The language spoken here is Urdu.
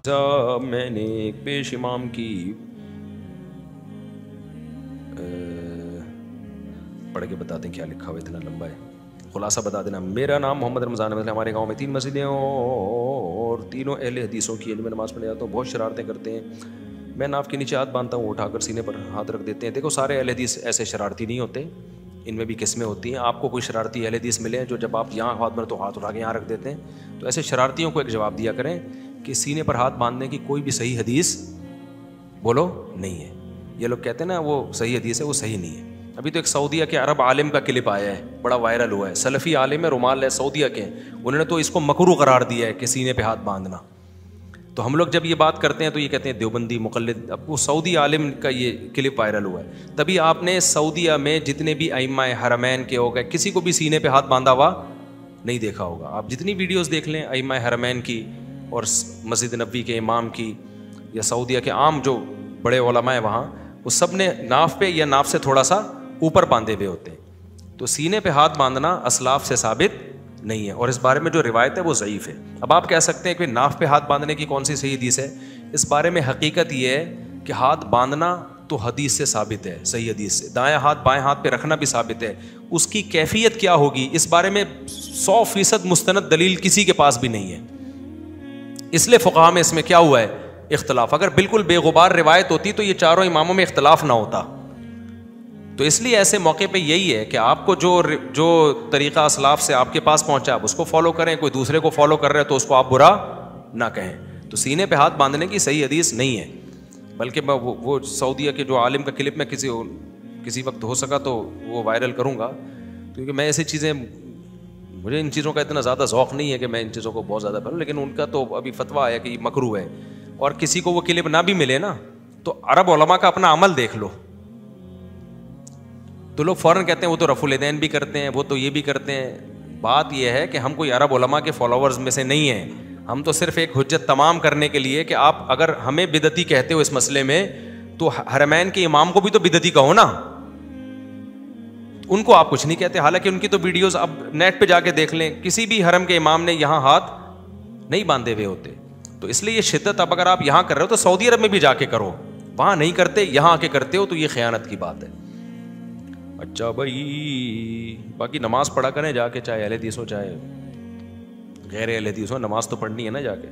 میں نے ایک پیش امام کی پڑھ کے بتا دیں کیا لکھا ہوا، اتنا لمبا ہے، خلاصہ بتا دینا. میرا نام محمد رمضان ہے. ہمارے گاؤں میں 3 مسجدیں اور تینوں اہل حدیثوں کی میں نماز پڑھنے جاتا ہوں. بہت شرارتیں کرتے ہیں. میں ناف کے نیچے ہاتھ باندھتا ہوں، اٹھا کر سینے پر ہاتھ رکھ دیتے ہیں. دیکھو سارے اہل حدیث ایسے شرارتی نہیں ہوتے، ان میں بھی قسمیں ہوتی ہیں. آپ کو کوئی شرارتی اہل حدیث ملے ہیں جو جب آپ یہاں ہاتھ باندھتے تو ہاتھ اٹھا کے یہاں رکھ دیتے ہیں، تو ایسے شرارتیوں کو ایک جواب دیا کریں کہ سینے پر ہاتھ باندھنے کی کوئی بھی صحیح حدیث بولو نہیں ہے. یہ لوگ کہتے ہیں نا وہ صحیح حدیث ہے، وہ صحیح نہیں ہے. ابھی تو ایک سعودیہ کے عرب عالم کا کلپ آیا ہے، بڑا وائرل ہوا ہے. سلفی عالم ہے، رومال ہے، سعودیہ کے، انہوں نے تو اس کو مکروہ قرار دیا ہے کہ سینے پہ ہاتھ باندھنا. تو ہم لوگ جب یہ بات کرتے ہیں تو یہ کہتے ہیں دیوبندی مقلد. اب وہ سعودی عالم کا یہ کلپ وائرل ہوا ہے. تبھی آپ نے سعودیہ میں جتنے بھی ائمہ حرمین کے ہو گئے کسی کو بھی سینے پہ ہاتھ باندھا ہوا نہیں دیکھا ہوگا. آپ جتنی ویڈیوز دیکھ لیں ائمہ حرمین کی اور مسجد نبوی کے امام کی یا سعودیہ کے عام جو بڑے علماء ہیں وہاں، وہ سب نے ناف پہ یا ناف سے تھوڑا سا اوپر باندھے ہوئے ہوتے ہیں. تو سینے پہ ہاتھ باندھنا اسلاف سے ثابت نہیں ہے، اور اس بارے میں جو روایت ہے وہ ضعیف ہے. اب آپ کہہ سکتے ہیں کہ ناف پہ ہاتھ باندھنے کی کون سی صحیح حدیث ہے. اس بارے میں حقیقت یہ ہے کہ ہاتھ باندھنا تو حدیث سے ثابت ہے، صحیح حدیث سے. دائیں ہاتھ بائیں ہاتھ پہ رکھنا بھی ثابت ہے. اس کی کیفیت کیا ہوگی اس بارے میں 100% مستند دلیل کسی کے پاس بھی نہیں ہے. اس لیے فقہاء میں اس میں کیا ہوا ہے اختلاف. اگر بالکل بے غبار روایت ہوتی تو یہ چاروں اماموں میں اختلاف نہ ہوتا. تو اس لیے ایسے موقع پہ یہی ہے کہ آپ کو جو طریقہ اسلاف سے آپ کے پاس پہنچا آپ اس کو فالو کریں. کوئی دوسرے کو فالو کر رہے تو اس کو آپ برا نہ کہیں. تو سینے پہ ہاتھ باندھنے کی صحیح حدیث نہیں ہے. بلکہ میں وہ سعودیہ کے جو عالم کا کلپ میں کسی وقت ہو سکا تو وہ وائرل کروں گا، کیونکہ میں ایسی چیزیں، مجھے ان چیزوں کا اتنا زیادہ ذوق نہیں ہے کہ میں ان چیزوں کو بہت زیادہ پڑھوں. لیکن ان کا تو ابھی فتویٰ آیا کہ یہ مکروہ ہے. اور کسی کو وہ کلپ نہ بھی ملے نا تو عرب علماء کا اپنا عمل دیکھ لو. تو لوگ فوراً کہتے ہیں وہ تو رفع الیدین بھی کرتے ہیں، وہ تو یہ بھی کرتے ہیں. بات یہ ہے کہ ہم کوئی عرب علماء کے فالوورز میں سے نہیں ہیں. ہم تو صرف ایک حجت تمام کرنے کے لیے کہ آپ اگر ہمیں بدعتی کہتے ہو اس مسئلے میں تو حرمین کے امام کو بھی تو بدعتی کہو نا. ان کو آپ کچھ نہیں کہتے، حالانکہ ان کی تو ویڈیوز اب نیٹ پہ جا کے دیکھ لیں، کسی بھی حرم کے امام نے یہاں ہاتھ نہیں باندھے ہوئے ہوتے. تو اس لیے یہ شدت اب اگر آپ یہاں کر رہے ہو تو سعودی عرب میں بھی جا کے کرو. وہاں نہیں کرتے، یہاں آ کے کرتے ہو تو یہ خیانت کی بات ہے. اچھا بھائی، باقی نماز پڑھا کریں جا کے، چاہے اہل حدیث ہو چاہے غیر اہل حدیث ہو، نماز تو پڑھنی ہے نا جا کے.